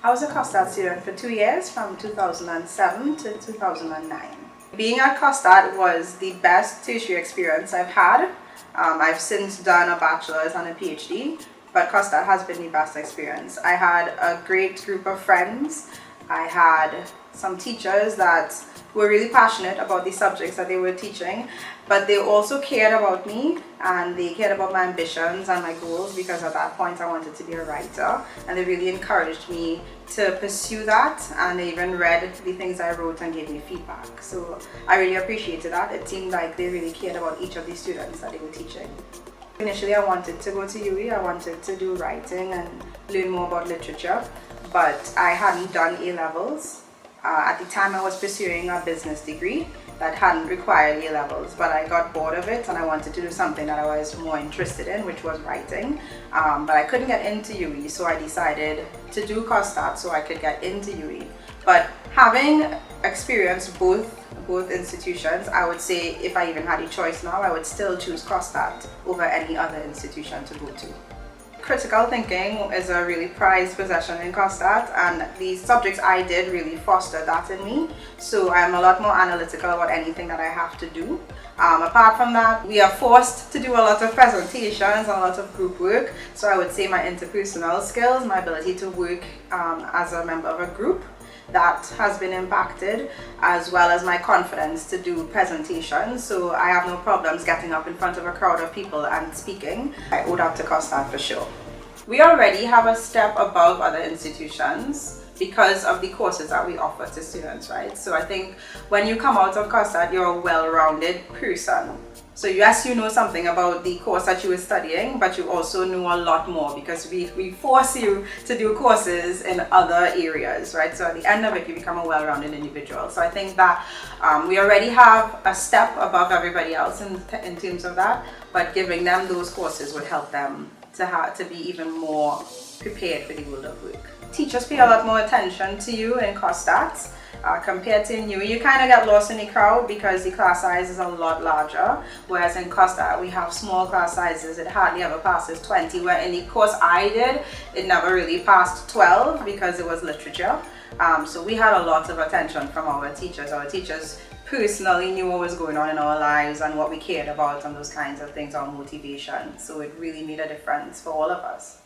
I was a COSTAATT student for 2 years, from 2007 to 2009. Being at COSTAATT was the best tertiary experience I've had. I've since done a bachelor's and a PhD, but COSTAATT has been the best experience. I had a great group of friends. I had some teachers that were really passionate about the subjects that they were teaching, but they also cared about me and they cared about my ambitions and my goals, because at that point I wanted to be a writer, and they really encouraged me to pursue that, and they even read the things I wrote and gave me feedback. So I really appreciated that. It seemed like they really cared about each of the students that they were teaching. Initially I wanted to go to UE. I wanted to do writing and learn more about literature, but I hadn't done A-levels. At the time I was pursuing a business degree that hadn't required A-levels, but I got bored of it and I wanted to do something that I was more interested in, which was writing. But I couldn't get into UE, so I decided to do COSTAATT so I could get into UE. But having experienced both institutions, I would say if I even had a choice now, I would still choose COSTAATT over any other institution to go to. Critical thinking is a really prized possession in COSTAATT, and the subjects I did really fostered that in me. So I'm a lot more analytical about anything that I have to do. Apart from that, we are forced to do a lot of presentations and a lot of group work. So I would say my interpersonal skills, my ability to work as a member of a group, that has been impacted, as well as my confidence to do presentations. So I have no problems getting up in front of a crowd of people and speaking. I owe that to COSTAATT for sure. We already have a step above other institutions because of the courses that we offer to students, right? So I think when you come out of COSTAATT, you're a well-rounded person. So yes, you know something about the course that you were studying, but you also know a lot more, because we force you to do courses in other areas, right? So at the end of it, you become a well-rounded individual. So I think that we already have a step above everybody else in terms of that, but giving them those courses would help them to be even more prepared for the world of work. Teachers pay a lot more attention to you in COSTAATT. Compared to in UE, you kind of get lost in the crowd because the class size is a lot larger, whereas in COSTAATT we have small class sizes. It hardly ever passes 20, where in the course I did, it never really passed 12 because it was literature. So we had a lot of attention from our teachers. Our teachers personally knew what was going on in our lives and what we cared about and those kinds of things, our motivation. So it really made a difference for all of us.